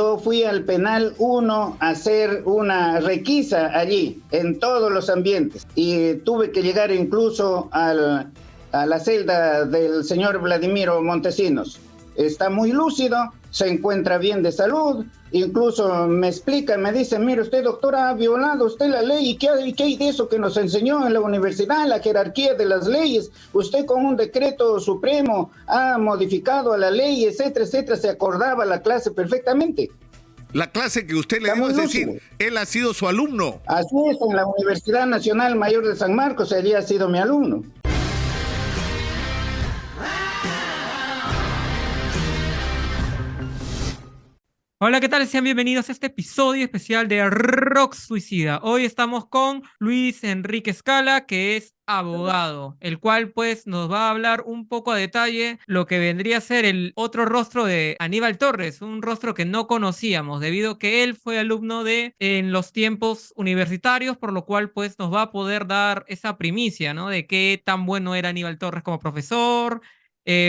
yo fui al penal 1 a hacer una requisa allí, en todos los ambientes, y tuve que llegar incluso a la celda del señor Vladimiro Montesinos. Está muy lúcido, se encuentra bien de salud, incluso me explica, me dice, mire usted, doctora, ha violado usted la ley, ¿y qué hay de eso que nos enseñó en la universidad, la jerarquía de las leyes? Usted con un decreto supremo ha modificado a la ley, etcétera, etcétera, se acordaba la clase perfectamente. La clase que usted le Está dio, muy es lúcido. decir, él ha sido su alumno. Así es, en la Universidad Nacional Mayor de San Marcos, allí ha sido mi alumno. Hola, ¿qué tal? Sean bienvenidos a este episodio especial de Rock Suicida. Hoy estamos con Luis Enrique Scala, que es abogado, el cual pues nos va a hablar un poco a detalle lo que vendría a ser el otro rostro de Aníbal Torres, un rostro que no conocíamos debido a que él fue alumno de en los tiempos universitarios, por lo cual pues nos va a poder dar esa primicia, ¿no? De qué tan bueno era Aníbal Torres como profesor,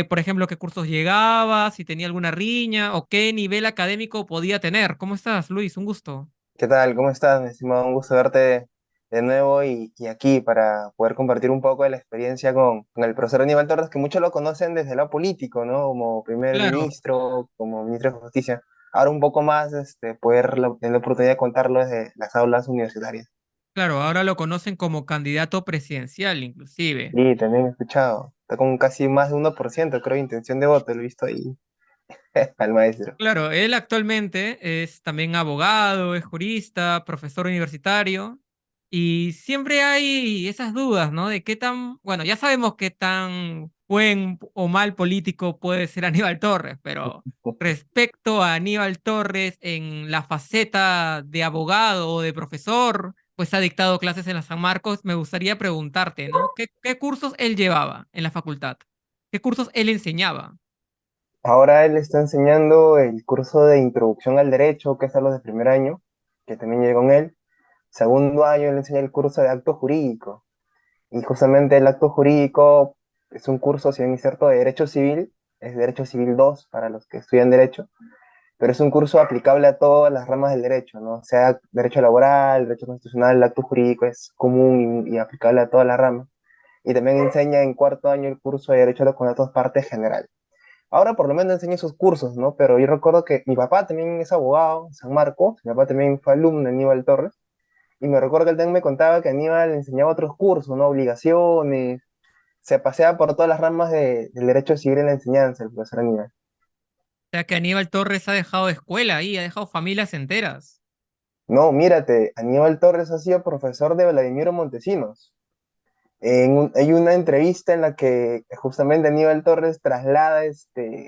por ejemplo, qué cursos llegaba, si tenía alguna riña o qué nivel académico podía tener. ¿Cómo estás, Luis? Un gusto. ¿Qué tal? ¿Cómo estás, mi estimado? Un gusto verte de nuevo y aquí para poder compartir un poco de la experiencia con el profesor Aníbal Torres, que muchos lo conocen desde lo político, ¿no? Como primer Claro, ministro, como ministro de Justicia. Ahora un poco más, tener la oportunidad de contarlo desde las aulas universitarias. claro, ahora lo conocen como candidato presidencial, inclusive. Sí, también he escuchado. Está con casi más de 1%, creo, de intención de voto, lo he visto ahí al maestro. Claro, él actualmente es también abogado, es jurista, profesor universitario, y siempre hay esas dudas, ¿no? De qué tan, bueno, ya sabemos qué tan buen o mal político puede ser Aníbal Torres, pero respecto a Aníbal Torres en la faceta de abogado o de profesor, pues ha dictado clases en la San Marcos, me gustaría preguntarte, ¿no? ¿Qué cursos él llevaba en la facultad? ¿Qué cursos él enseñaba? Ahora él está enseñando el curso de Introducción al Derecho, que es a los de primer año, que también llegué con él. Segundo año él enseña el curso de acto jurídico. Y justamente el acto jurídico es un curso, si bien es cierto, de Derecho Civil, es Derecho Civil 2 para los que estudian Derecho, pero es un curso aplicable a todas las ramas del derecho, ¿no? Sea Derecho laboral, Derecho constitucional, el acto jurídico es común y aplicable a todas las ramas. Y también enseña en cuarto año el curso de Derecho a los Contratos Parte General. Ahora por lo menos enseña esos cursos, ¿no? Pero yo recuerdo que mi papá también es abogado en San Marcos, mi papá también fue alumno de Aníbal Torres, y me recuerdo que él también me contaba que Aníbal enseñaba otros cursos, ¿no? Obligaciones, se paseaba por todas las ramas del derecho civil en la enseñanza, el profesor Aníbal. O sea que Aníbal Torres ha dejado escuela ahí, ha dejado familias enteras. No, mírate, Aníbal Torres ha sido profesor de Vladimiro Montesinos. Hay una entrevista en la que justamente Aníbal Torres traslada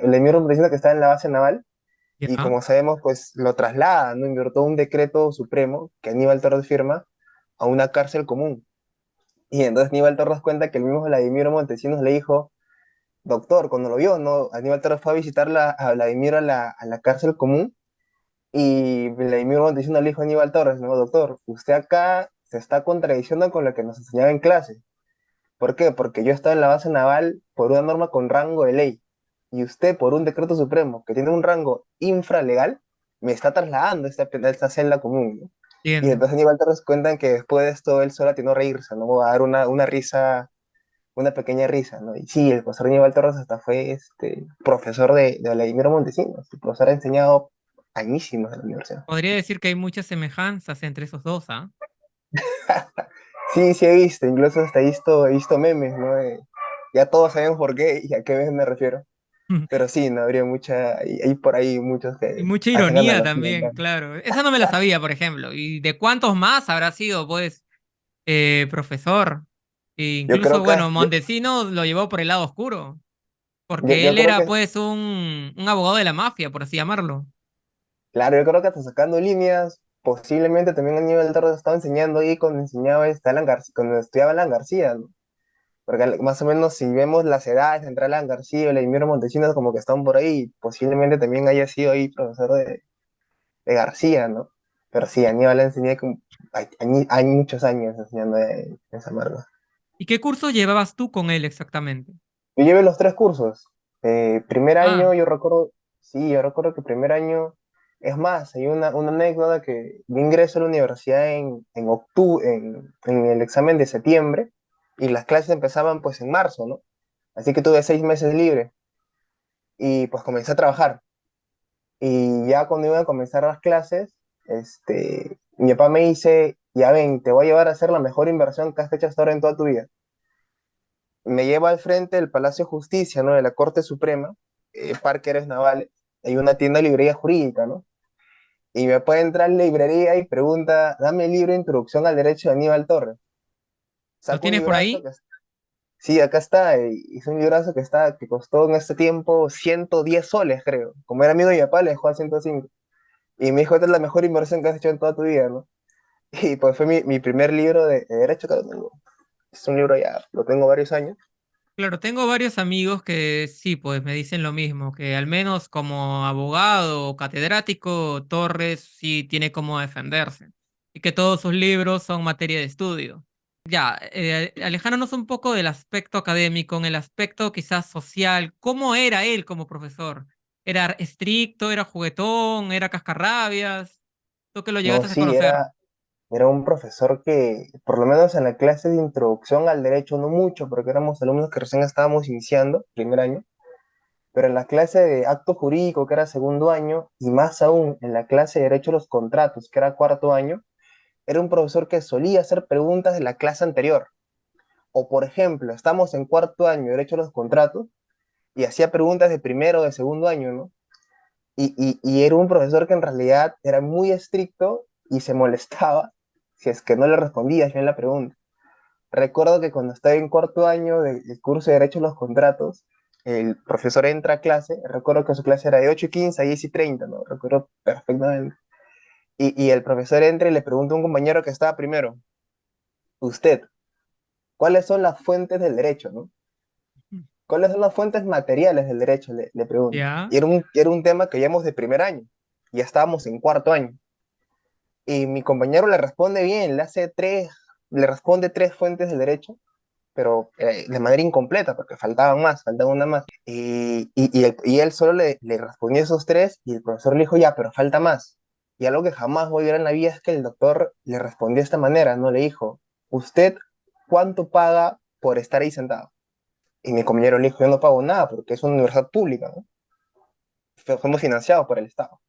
Vladimiro Montesinos, que estaba en la base naval, y ¿Ya? como sabemos, pues lo traslada, ¿no? Invirtió un decreto supremo que Aníbal Torres firma a una cárcel común. Y entonces Aníbal Torres cuenta que el mismo Vladimiro Montesinos le dijo, doctor, cuando lo vio, ¿no? Aníbal Torres fue a visitar a Vladimiro a la cárcel común y Vladimiro Montesinos le dijo a Aníbal Torres, no, doctor, usted acá se está contradiciendo con lo que nos enseñaba en clase. ¿Por qué? Porque yo estaba en la base naval por una norma con rango de ley y usted por un decreto supremo que tiene un rango infralegal me está trasladando esta celda común, ¿no? Y Entiendo. entonces Aníbal Torres cuentan que después de esto él solo atinó a reírse, ¿no? A dar una risa, una pequeña risa, ¿no? Y sí, el profesor Aníbal Torres hasta fue profesor de Vladimiro Montesinos. El profesor ha enseñado añísimos en la universidad. Podría decir que hay muchas semejanzas entre esos dos, ¿ah? Sí, sí he visto, incluso hasta he visto memes, ¿no? Ya todos sabemos por qué y a qué memes me refiero. Pero sí, no habría hay por ahí muchos Y que mucha hacen ironía analogía. también, claro. Esa no me la sabía, por ejemplo. ¿Y de cuántos más habrá sido, pues, profesor? E Yo incluso, creo que, bueno, Montesinos lo llevó por el lado oscuro, yo, porque yo él creo era, que, pues, un abogado de la mafia, por así llamarlo. claro, yo creo que hasta sacando líneas, posiblemente también a nivel Torres estaba enseñando ahí cuando enseñaba Alan García, cuando estudiaba Alan García, ¿no? Porque más o menos si vemos las edades entre Alan García y Vladimiro Montesinos como que están por ahí, posiblemente también haya sido ahí profesor de García, ¿no? Pero sí, Aníbal enseñé hay muchos años enseñando en San Marcos. ¿Y qué curso llevabas tú con él exactamente? Yo llevé los tres cursos. Primer Ah, año, yo recuerdo, sí, yo recuerdo que primer año Es más, hay una anécdota que yo ingreso a la universidad en octubre, en el examen de septiembre, y las clases empezaban pues en marzo, ¿no? Así que tuve 6 meses libre y pues comencé a trabajar. Y ya cuando iba a comenzar las clases, mi papá me dice, ya ven, te voy a llevar a hacer la mejor inversión que has hecho hasta ahora en toda tu vida. Me lleva al frente del Palacio de Justicia, ¿no? De la Corte Suprema, Parques Navales, hay una tienda de librería jurídica, ¿no? Y me puede entrar en la librería y pregunta, dame el libro de Introducción al Derecho de Aníbal Torres. ¿Lo Saco un tienes por librazo ahí? que, sí, acá está, y es un librazo que costó en este tiempo 110 soles, creo. Como era amigo de mi papá, le dejó a 105. Y me dijo, esta es la mejor inversión que has hecho en toda tu vida, ¿no? Y pues fue mi primer libro de Derecho que lo tengo. Es un libro ya, lo tengo varios años. Claro, tengo varios amigos que sí, pues me dicen lo mismo, que al menos como abogado o catedrático, Torres sí tiene cómo defenderse y que todos sus libros son materia de estudio. Ya, alejándonos un poco del aspecto académico, en el aspecto quizás social, ¿cómo era él como profesor? ¿Era estricto, era juguetón, era cascarrabias? ¿Tú que lo No, llegaste a sí, conocer? era un profesor que, por lo menos en la clase de introducción al derecho, no mucho, porque éramos alumnos que recién estábamos iniciando, primer año, pero en la clase de acto jurídico, que era segundo año, y más aún en la clase de derecho a los contratos, que era cuarto año, era un profesor que solía hacer preguntas de la clase anterior. O, por ejemplo, estamos en cuarto año de derecho a los contratos, y hacía preguntas de primero o de segundo año, ¿no? Y era un profesor que en realidad era muy estricto y se molestaba si es que no le respondías bien la pregunta. Recuerdo que cuando estaba en cuarto año del curso de Derecho a los Contratos, el profesor entra a clase, recuerdo que su clase era de 8:15 a 10:30, ¿no? Recuerdo perfectamente. Y el profesor entra y le pregunta a un compañero que estaba primero, usted, ¿cuáles son las fuentes del derecho, no? ¿Cuáles son las fuentes materiales del derecho? Le pregunta. ¿Ya? Y era un tema que llevamos de primer año, ya estábamos en cuarto año. Y mi compañero le responde bien, le responde tres fuentes del derecho, pero de manera incompleta, porque faltaba una más. Y él solo le respondió esos tres y el profesor le dijo, ya, pero falta más. Y algo que jamás voy a ver en la vida es que el doctor le respondió de esta manera, no le dijo, ¿usted cuánto paga por estar ahí sentado? Y mi compañero le dijo, yo no pago nada porque es una universidad pública, ¿no? Fuimos financiados por el Estado.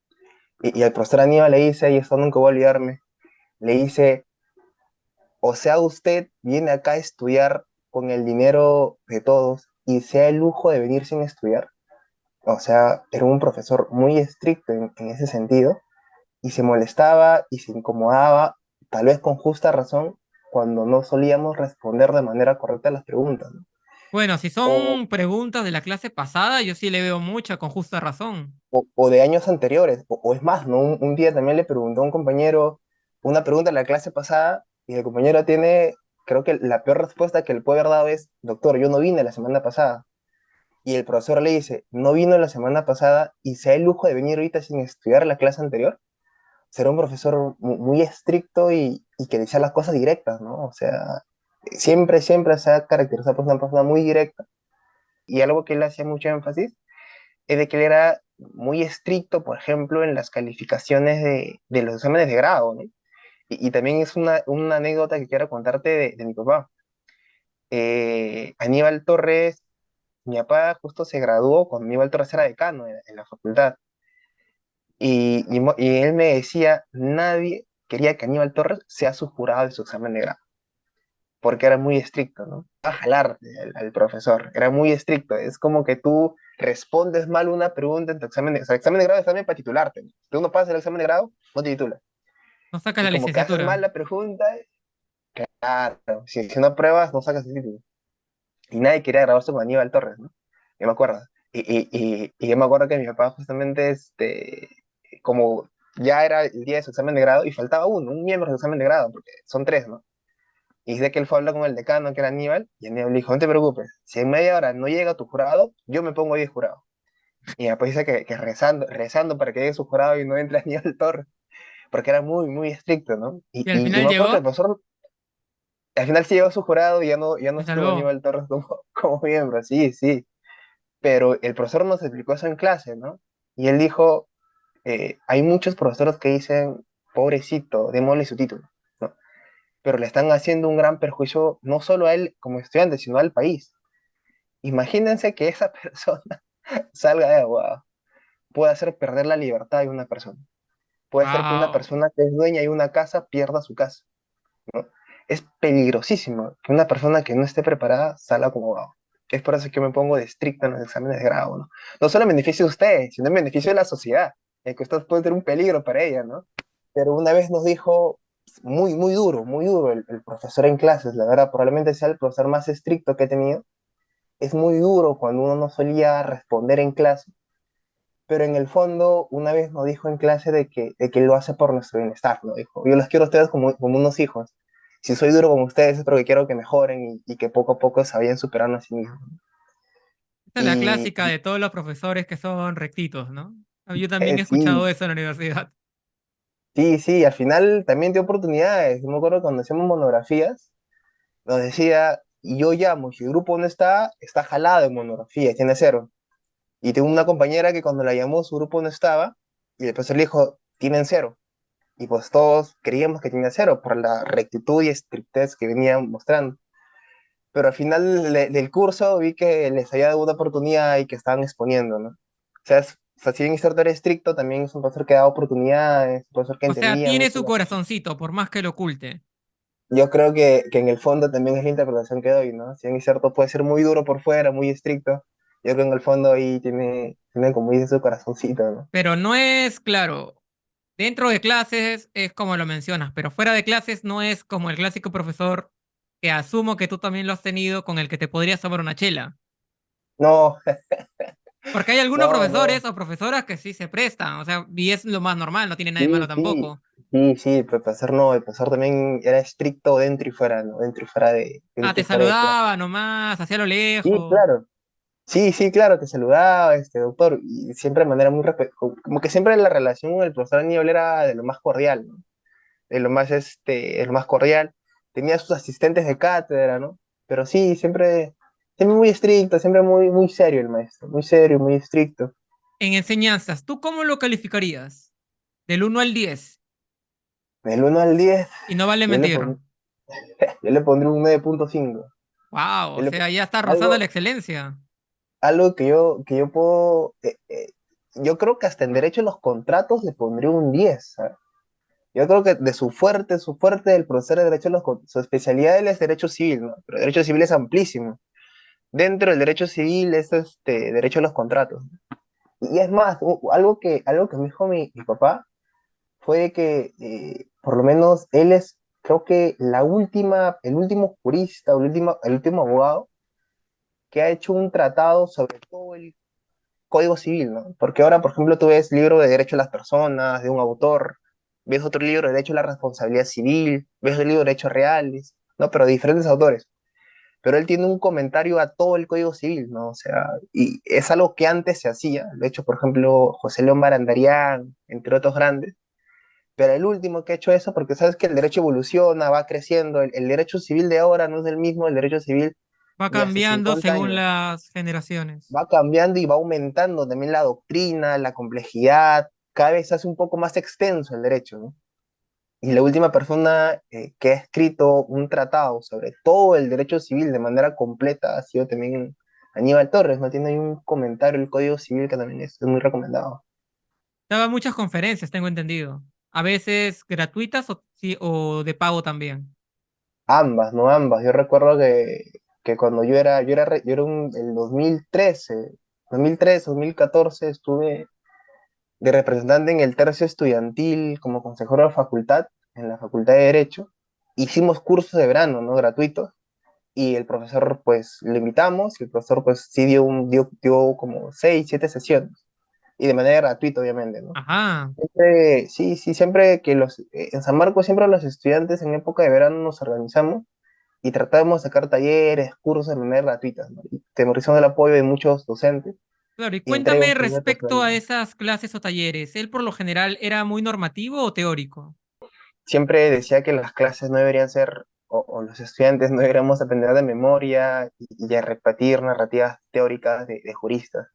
Y el profesor Aníbal le dice, y esto nunca voy a olvidarme, le dice, o sea, usted viene acá a estudiar con el dinero de todos y se da el lujo de venir sin estudiar. O sea, era un profesor muy estricto en ese sentido y se molestaba y se incomodaba, tal vez con justa razón, cuando no solíamos responder de manera correcta a las preguntas, ¿no? Bueno, si O, son preguntas de la clase pasada, yo sí le veo mucha con justa razón. o de años anteriores, o es más, ¿no? Un día también le preguntó a un compañero una pregunta en la clase pasada y el compañero tiene, creo que la peor respuesta que le puede haber dado es, doctor, yo no vine la semana pasada. Y el profesor le dice, no vino la semana pasada y se da el lujo de venir ahorita sin estudiar la clase anterior. Será un profesor muy estricto y que decía las cosas directas, ¿no? O sea, siempre se ha caracterizado por una persona muy directa. Y algo que él hacía mucho énfasis es de que él era muy estricto, por ejemplo, en las calificaciones de los exámenes de grado, ¿no? Y también es una anécdota que quiero contarte de mi papá. Aníbal Torres, mi papá justo se graduó cuando Aníbal Torres era decano en la facultad. Y él me decía, nadie quería que Aníbal Torres sea su jurado de su examen de grado, porque era muy estricto, ¿no? A jalar al profesor, era muy estricto. Es como que tú respondes mal una pregunta en tu examen o sea, el examen de grado es también para titularte, ¿no? Si tú no pasas el examen de grado, no te titulas. No saca Y la como que haces licenciatura. mal la pregunta, claro, si no pruebas, no sacas el título. Y nadie quería graduarse con Aníbal Torres, ¿no? Yo me acuerdo. Y yo me acuerdo que mi papá justamente, como ya era el día de su examen de grado y faltaba un miembro de su examen de grado, porque son tres, ¿no? Y dice que él fue a hablar con el decano, que era Aníbal, y Aníbal le dijo, no te preocupes, si en media hora no llega tu jurado, yo me pongo ahí de jurado. Y después dice que rezando para que llegue su jurado y no entre Aníbal Torres, porque era muy estricto, ¿no? Y al Y final me acuerdo que el llegó, profesor, al final sí llegó su jurado y ya no se estuvo salvó. Aníbal Torres como miembro, sí, sí. Pero el profesor nos explicó eso en clase, ¿no? Y él dijo, hay muchos profesores que dicen, pobrecito, démosle su título, ¿no? Pero le están haciendo un gran perjuicio no solo a él como estudiante, sino al país. Imagínense que esa persona salga de abogado, puede hacer perder la libertad de una persona, puede hacer que una Wow. persona que es dueña de una casa pierda su casa, ¿no? Es peligrosísimo que una persona que no esté preparada salga como abogado. Es por eso que yo me pongo de estricto en los exámenes de grado, ¿no? No solo en beneficio de ustedes, sino en beneficio de la sociedad, que ustedes pueden ser un peligro para ella, ¿no? Pero una vez nos dijo, muy duro el profesor en clases, la verdad, probablemente sea el profesor más estricto que he tenido. Es muy duro cuando uno no solía responder en clase, pero en el fondo, una vez nos dijo en clase de que lo hace por nuestro bienestar, ¿no? Dijo, yo los quiero a ustedes como unos hijos. Si soy duro con ustedes es porque quiero que mejoren y que poco a poco se vayan superando a sí mismos. Esta es la Y clásica de todos los profesores que son rectitos, ¿no? Yo también he escuchado sí, eso en la universidad. sí, al final también dio oportunidades. Yo me acuerdo cuando hacíamos monografías, nos decía, y yo llamo, si el grupo no está, está jalado en monografía, tiene cero. Y tengo una compañera que cuando la llamó, su grupo no estaba, y el profesor le dijo, tienen cero. Y pues todos creíamos que tenía cero por la rectitud y estrictez que venían mostrando. Pero al final del curso vi que les había dado una oportunidad y que estaban exponiendo, ¿no? O sea, si bien es era estricto, también es un profesor que da oportunidades, un profesor que O sea, entendía tiene mucho su las cosas. corazoncito, por más que lo oculte. Yo creo que en el fondo también es la interpretación que doy, ¿no? Si bien es cierto, puede ser muy duro por fuera, muy estricto, yo creo que en el fondo ahí tiene como dice, su corazoncito, ¿no? Pero no es, claro, dentro de clases es como lo mencionas, pero fuera de clases no es como el clásico profesor que asumo que tú también lo has tenido con el que te podrías tomar una chela. No, Porque hay algunos no. profesores o profesoras que sí se prestan, o sea, y es lo más normal, no tiene nada de malo Sí, sí, tampoco. sí, el profesor no, el profesor también era estricto dentro y fuera, ¿no? Ah, Dentro te y fuera de clase. saludaba nomás, hacia lo Sí, lejos. claro. Sí, claro, te saludaba, doctor, y siempre de manera muy como que siempre la relación con el profesor Aníbal era de lo más cordial, ¿no? De lo más cordial. Tenía sus asistentes de cátedra, ¿no? Pero sí, siempre muy estricto, siempre muy serio el maestro, muy serio, muy estricto. En enseñanzas, ¿tú cómo lo calificarías? Del 1 al 10. Del 1 al 10, Y no vale yo le, mentir. pon- yo le pondré un 9.5. Wow, Yo o le sea, pon- ya está rozando la algo, excelencia. algo que yo puedo, yo creo que hasta en derecho a los contratos le pondría un 10, ¿sabes? Yo creo que de su fuerte del profesor de derecho a su especialidad él es derecho civil, ¿no? Pero derecho civil es amplísimo. Dentro del derecho civil es derecho a los contratos. Y es más, algo que me dijo mi papá fue que por lo menos él es, creo que el último jurista, o el último abogado que ha hecho un tratado sobre todo el Código Civil, ¿no? Porque ahora, por ejemplo, tú ves libro de Derecho a las Personas, de un autor, ves otro libro de Derecho a la Responsabilidad Civil, ves el libro de Derechos Reales, ¿no? Pero de diferentes autores. Pero él tiene un comentario a todo el Código Civil, ¿no? O sea, y es algo que antes se hacía. De hecho, por ejemplo, José León Barandarián, entre otros grandes. Pero el último que ha hecho eso, porque sabes que el derecho evoluciona, va creciendo, el derecho civil de ahora no es el mismo el derecho civil Va de hace cambiando 50 según años. las generaciones. Va cambiando y va aumentando también la doctrina, la complejidad, cada vez se hace un poco más extenso el derecho, ¿no? Y la última persona que ha escrito un tratado sobre todo el derecho civil de manera completa ha sido también Aníbal Torres, ¿no? Tiene ahí un comentario del Código Civil que también es muy recomendado. Daba muchas conferencias, tengo entendido. A veces gratuitas o, sí, o de pago también. Ambas, ¿no? Ambas. Yo recuerdo que cuando el 2014 estuve de representante en el tercio estudiantil como consejero de facultad, en la Facultad de Derecho. Hicimos cursos de verano, ¿no? Gratuitos. Y el profesor, pues, le invitamos, y el profesor, pues, sí dio como 6, 7 sesiones. Y de manera gratuita, obviamente, ¿no? Ajá. Sí, siempre en San Marcos, siempre los estudiantes en época de verano nos organizamos y tratamos de sacar talleres, cursos de manera gratuita, ¿no? Y tenemos el apoyo de muchos docentes Claro, y y entrega cuéntame un folleto respecto a sobre. esas clases o talleres. ¿Él por lo general era muy normativo o teórico? Siempre decía que las clases no deberían ser, o los estudiantes no deberíamos aprender de memoria y a repetir narrativas teóricas de juristas.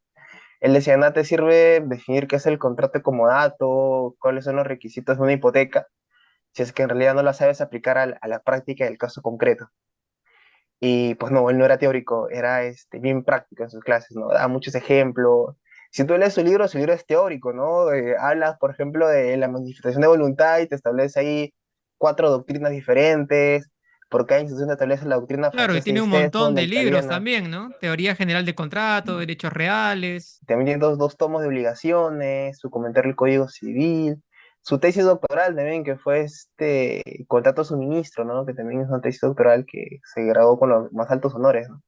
Él decía, nada te sirve definir qué es el contrato de comodato, cuáles son los requisitos de una hipoteca, si es que en realidad no la sabes aplicar a la práctica del caso concreto. Y pues no, él no era teórico, era bien práctico en sus clases, ¿no? Daba muchos ejemplos. Si tú lees su libro es teórico, ¿no? Hablas, por ejemplo, de la manifestación de voluntad y te establece ahí 4 doctrinas diferentes, por cada institución te establece la doctrina Claro, y francesa y tiene un montón Stetson, la de libros italiana. también, ¿no? Teoría general de contrato, derechos reales. También tiene dos tomos de obligaciones, su comentario del Código Civil, su tesis doctoral también, que fue contrato suministro, ¿no? Que también es una tesis doctoral que se graduó con los más altos honores, ¿no?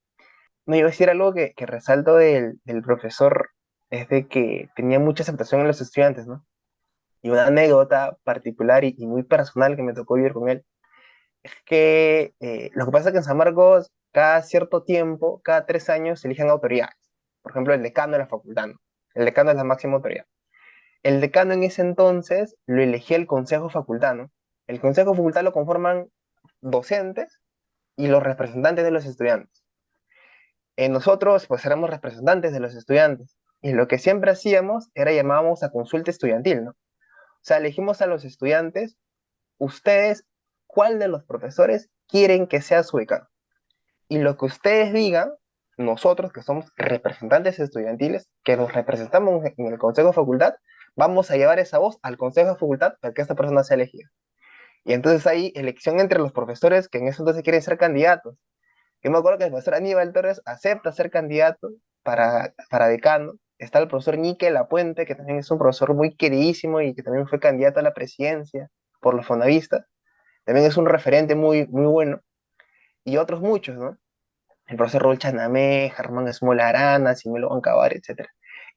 No, iba a decir algo que resalto del profesor, es de que tenía mucha aceptación en los estudiantes, ¿no? Y una anécdota particular y muy personal que me tocó vivir con él, es que lo que pasa es que en San Marcos, cada cierto tiempo, cada 3 años, se eligen autoridades. Por ejemplo, el decano de la facultad, ¿no? El decano es la máxima autoridad. El decano en ese entonces lo elegía el consejo facultano. El consejo facultad lo conforman docentes y los representantes de los estudiantes. Nosotros, pues, éramos representantes de los estudiantes. Y lo que siempre hacíamos era llamábamos a consulta estudiantil, ¿no? O sea, elegimos a los estudiantes, ustedes, ¿cuál de los profesores quieren que sea su decano? Y lo que ustedes digan, nosotros que somos representantes estudiantiles, que nos representamos en el consejo de facultad, vamos a llevar esa voz al consejo de facultad para que esta persona sea elegida. Y entonces hay elección entre los profesores que en ese entonces quieren ser candidatos. Yo me acuerdo que el profesor Aníbal Torres acepta ser candidato para decano. Está el profesor Ñique Lapuente, que también es un profesor muy queridísimo y que también fue candidato a la presidencia por los fonavistas. También es un referente muy, muy bueno. Y otros muchos, ¿no? El profesor Raúl Chanamé, Germán Esmola Arana, Simelo Bancabar, etc.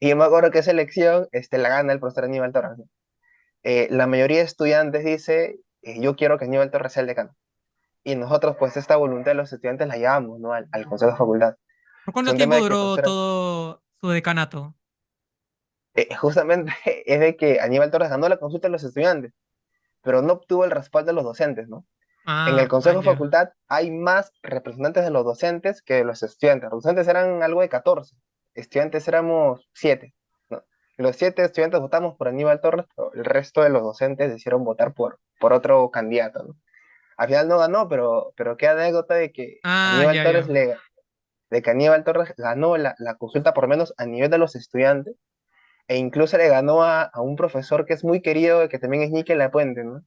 Y yo me acuerdo que esa elección la gana el profesor Aníbal Torres, ¿no? La mayoría de estudiantes dice, yo quiero que Aníbal Torres sea el decano. Y nosotros, pues, esta voluntad de los estudiantes la llevamos, ¿no? Al consejo de facultad. ¿Por Es cuánto un tema tiempo de que el duró profesor, todo su decanato? justamente, es de que Aníbal Torres ganó la consulta de los estudiantes, pero no obtuvo el respaldo de los docentes, ¿no? En el Ah, consejo man, de ya. facultad hay más representantes de los docentes que de los estudiantes. Los docentes eran algo de 14, estudiantes éramos 7, ¿no? Los 7 estudiantes votamos por Aníbal Torres, pero el resto de los docentes decidieron votar por otro candidato, ¿no? Al final no ganó, pero qué anécdota de que Ah, Aníbal ya, Torres ya. le, de que Aníbal Torres ganó la consulta por lo menos a nivel de los estudiantes, e incluso le ganó a un profesor que es muy querido, que también es Ñique Lapuente, ¿no?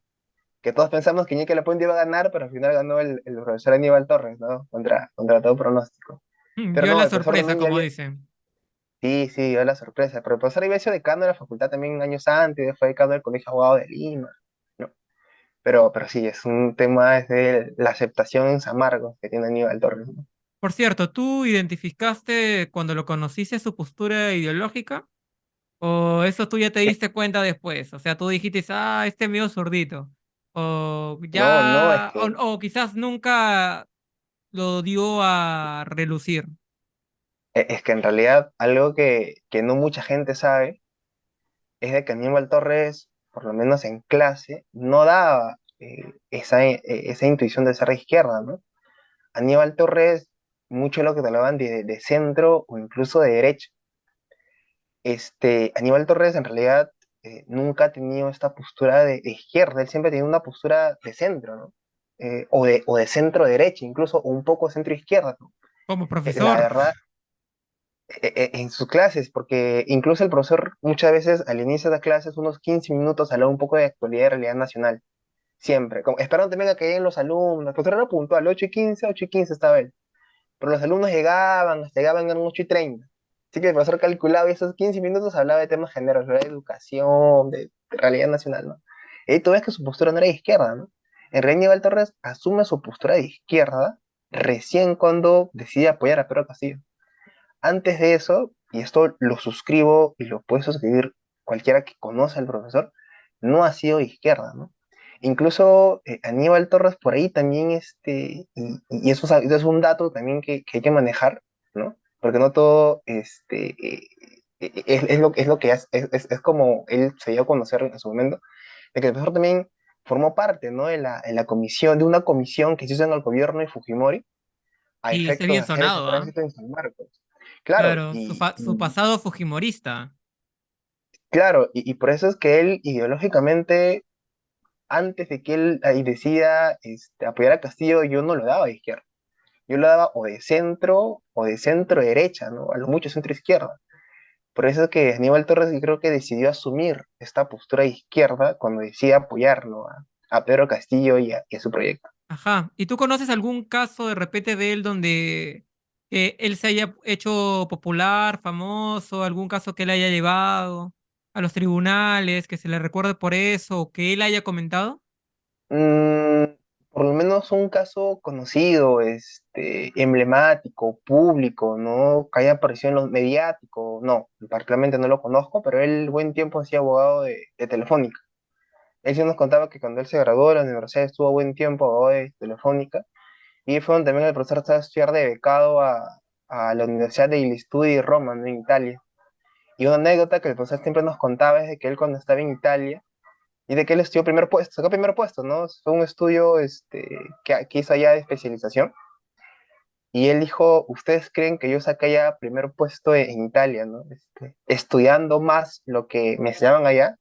Que todos pensamos que Ñique Lapuente iba a ganar, pero al final ganó el profesor Aníbal Torres, ¿no? Contra todo pronóstico. Pero Dio no, la el profesor sorpresa, también ya como había, dicen. sí, sí, dio la sorpresa, pero el profesor había sido decano de la facultad también años antes, fue decano del Colegio de Abogados de Lima, ¿no? Pero sí, es un tema desde la aceptación en San Marcos que tiene Aníbal Torres, ¿no? Por cierto, ¿tú identificaste cuando lo conociste su postura ideológica? ¿O eso tú ya te Eh, diste cuenta después? O sea, tú dijiste, ah, este es medio zurdito. O no, no, es ya, que o quizás nunca lo dio a relucir. Es que en realidad algo que no mucha gente sabe es de que Aníbal Torres, por lo menos en clase, no daba esa intuición de ser de izquierda, ¿no? Aníbal Torres, mucho de lo que te hablaban de centro o incluso de derecha. Aníbal Torres en realidad nunca ha tenido esta postura de izquierda, él siempre ha tenido una postura de centro, ¿no? O de centro derecha, incluso, o un poco centro izquierda, ¿no? Como La profesor. verdad, en sus clases, porque incluso el profesor muchas veces al inicio de las clases, unos 15 minutos, hablaba un poco de actualidad y realidad nacional, siempre, como, esperando también a que lleguen los alumnos, el profesor era puntual, 8:15, 8:15 estaba él, pero los alumnos llegaban a las 8:30, así que el profesor calculaba y esos 15 minutos hablaba de temas generales, de educación, de realidad nacional, ¿no? Y tú ves que su postura no era de izquierda, ¿no? En realidad Aníbal Torres asume su postura de izquierda recién cuando decide apoyar a Pedro Castillo. Antes de eso, y esto lo suscribo y lo puede suscribir cualquiera que conoce al profesor, no ha sido de izquierda, ¿no? Incluso Aníbal Torres por ahí también, y eso es un dato también que hay que manejar, ¿no? Porque no todo es lo que es como él se dio a conocer en su momento, de que el profesor también formó parte, ¿no? En la comisión, de una comisión que se hizo en el gobierno de Fujimori, a Y esté efectos bien de hacer ese sonado, ¿ah? tránsito en San Marcos. Claro, Claro, su pasado fujimorista. claro, y por eso es que él ideológicamente, antes de que él ahí decida apoyar a Castillo, yo no lo daba de izquierda. Yo lo daba o de centro derecha, ¿no? A lo mucho centro izquierda. Por eso es que Aníbal Torres yo creo que decidió asumir esta postura de izquierda cuando decía apoyarlo a Pedro Castillo y a su proyecto. Ajá. ¿Y tú conoces algún caso de repente de él donde él se haya hecho popular, famoso, algún caso que él haya llevado a los tribunales, que se le recuerde por eso, o que él haya comentado? Mm, por lo menos un caso conocido, emblemático, público, ¿no? Que haya aparecido en los mediáticos, no, particularmente no lo conozco, pero él buen tiempo ha sido abogado de Telefónica. Él sí nos contaba que cuando él se graduó de la universidad estuvo buen tiempo abogado de Telefónica y fue donde también el profesor estaba a estudiar de becado a la Universidad de Studi Roma, ¿no? En Italia. Y una anécdota que el profesor siempre nos contaba es de que él cuando estaba en Italia y de que él estudió primer puesto, sacó primer puesto, ¿no? Fue un estudio que hizo allá de especialización. Y él dijo, ¿ustedes creen que yo saqué ya primer puesto en Italia, ¿no? Estudiando más lo que me enseñaban allá.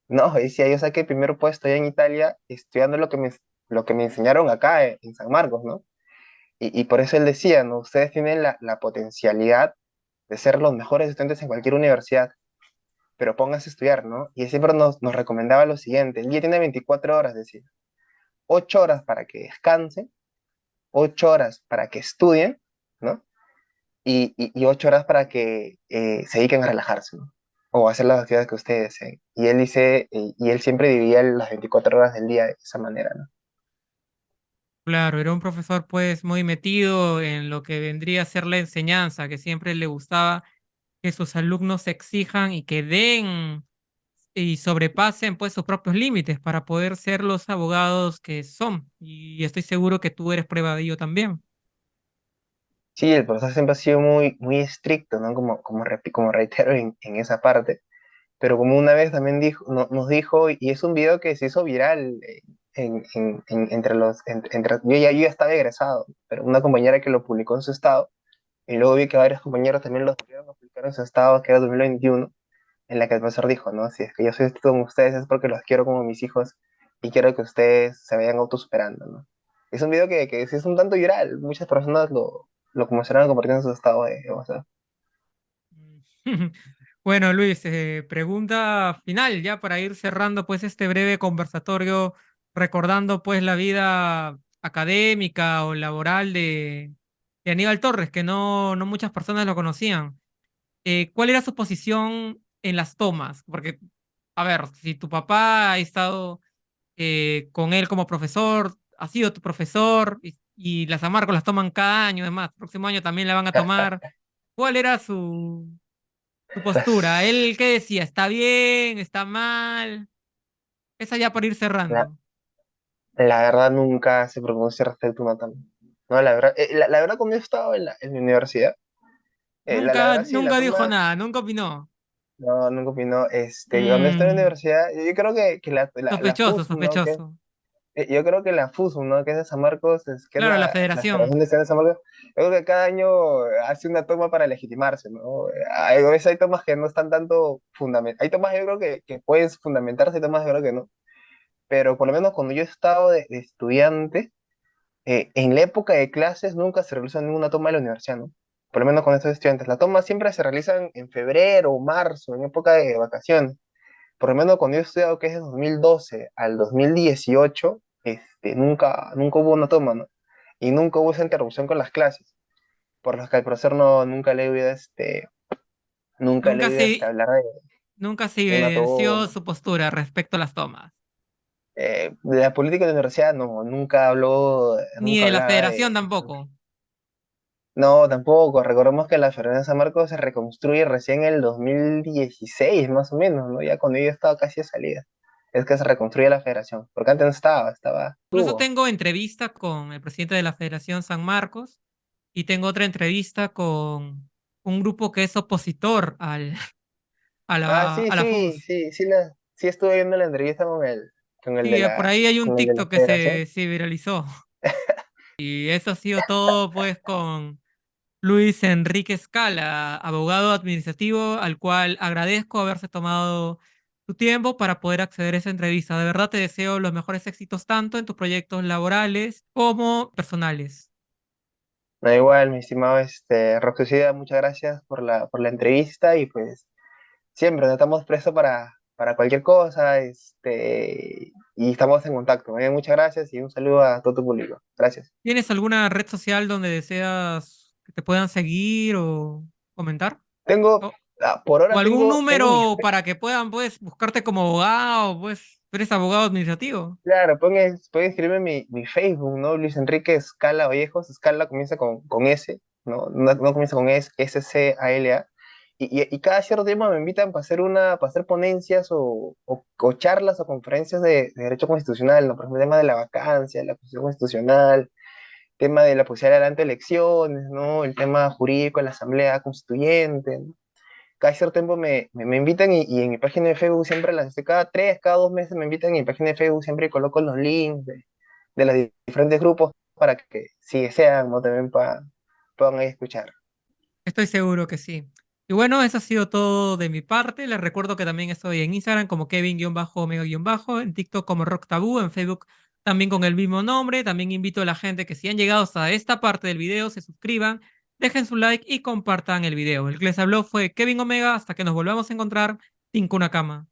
No, decía, yo saqué primer puesto allá en Italia estudiando lo que me enseñaron acá en San Marcos, ¿no? Y por eso él decía, ¿no? Ustedes tienen la potencialidad de ser los mejores estudiantes en cualquier universidad, pero pónganse a estudiar, ¿no? Y él siempre nos recomendaba lo siguiente, el día tiene 24 horas, decía, 8 horas para que descansen, 8 horas para que estudien, ¿no? Y 8 horas para que se dediquen a relajarse, ¿no? O a hacer las actividades que ustedes deseen. Y él dice, y él siempre dividía las 24 horas del día de esa manera, ¿no? Claro, era un profesor pues muy metido en lo que vendría a ser la enseñanza, que siempre le gustaba que sus alumnos se exijan y que den y sobrepasen pues sus propios límites para poder ser los abogados que son. Y estoy seguro que tú eres prueba de ello también. Sí, el profesor siempre ha sido muy, muy estricto, ¿no? Como reitero en esa parte. Pero como una vez también nos dijo, y es un video que se hizo viral entre yo ya estaba egresado, pero una compañera que lo publicó en su estado, y luego vi que varios compañeros también lo volvieron a publicar en su estado, que era 2021, en la que el profesor dijo, ¿no? Si es que yo soy esto con ustedes es porque los quiero como mis hijos y quiero que ustedes se vayan autosuperando, ¿no? Es un video que sí es un tanto viral, muchas personas lo comenzaron a compartir en su estado de WhatsApp. Bueno, Luis, pregunta final ya para ir cerrando pues este breve conversatorio, recordando pues la vida académica o laboral de Aníbal Torres, que no muchas personas lo conocían. ¿Cuál era su posición en las tomas? Porque, a ver, si tu papá ha estado con él como profesor, ha sido tu profesor y las San Marcos las toman cada año, además, el próximo año también la van a tomar. ¿Cuál era su postura? ¿Él qué decía? ¿Está bien? ¿Está mal? Esa ya para ir La, cerrando. la verdad nunca se pronunció respecto a una tama. No, la verdad, la verdad cuando yo estaba en la universidad, la Nunca, verdad sí, la nunca dijo toma, nada, nunca opinó. no, nunca opinó. Cuando estaba en la Mm, universidad, yo creo que la sospechoso, FUSU, ¿no? sospechoso. Yo creo que la FUSU, ¿no? Que es de San Marcos, que es Claro, la la Federación federación. de Estudiantes de San Marcos, yo creo que cada año hace una toma para legitimarse, ¿no? A veces hay tomas que no están tanto fundamentadas. Hay tomas yo creo que pueden fundamentarse, hay tomas yo creo que no. Pero por lo menos cuando yo he estado de estudiante, en la época de clases nunca se realizó ninguna toma de la universidad, ¿no? Por lo menos con estos estudiantes. Las tomas siempre se realizan en febrero o marzo, en época de vacaciones. Por lo menos cuando yo he estudiado, que es de 2012 al 2018, nunca hubo una toma, ¿no? Y nunca hubo esa interrupción con las clases, por lo que al profesor nunca le he oído, Nunca se, hablar nunca se de una evidenció toma. su postura respecto a las tomas. De la política de la universidad, no, Ni nunca de la hablaba federación de. tampoco. No, tampoco. Recordemos que la Federación de San Marcos se reconstruye recién en el 2016, más o menos, ¿no? Ya cuando yo estaba casi de salida. Es que se reconstruye la federación. Porque antes no Incluso estuvo. tengo entrevista con el presidente de la Federación San Marcos y tengo otra entrevista con un grupo que es opositor a Ah, la, sí, a la sí, FUS. sí, sí estuve viendo la entrevista Sí, por ahí hay un con el de la TikTok que federación. se viralizó. Y eso ha sido todo, pues, con Luis Enrique Escala, abogado administrativo, al cual agradezco haberse tomado tu tiempo para poder acceder a esa entrevista. De verdad te deseo los mejores éxitos tanto en tus proyectos laborales como personales. Da igual, mi estimado Rock Suicida, muchas gracias por la entrevista y pues siempre nos estamos presos para cualquier cosa, y estamos en contacto. Muchas gracias y un saludo a todo tu público. Gracias. ¿Tienes alguna red social donde deseas que te puedan seguir o comentar? Tengo, ¿O, por o ahora algún tengo mi, número para que puedan, pues, buscarte como abogado, pues, tú eres abogado administrativo? claro, pueden escribirme mi Facebook, ¿no? Luis Enrique Escala Vallejos. Escala comienza con S, ¿no? No comienza con S, SCALA. Y cada cierto tiempo me invitan para hacer ponencias o charlas o conferencias de derecho constitucional, ¿no? Por ejemplo, el tema de la vacancia, la Constitución constitucional, tema de la posibilidad de adelante elecciones, ¿no? El tema jurídico de la Asamblea Constituyente, ¿no? Cada cierto tiempo me invitan y en mi página de Facebook siempre cada 2 meses me invitan en mi página de Facebook siempre coloco los links de los diferentes grupos para que si desean o también puedan ahí escuchar. Estoy seguro que sí. Y bueno, eso ha sido todo de mi parte. Les recuerdo que también estoy en Instagram como Kevin-Omega-, en TikTok como Rock Tabú, en Facebook también con el mismo nombre. También invito a la gente que si han llegado hasta esta parte del video, se suscriban, dejen su like y compartan el video. El que les habló fue Kevin Omega. Hasta que nos volvamos a encontrar, Tinko Nakama.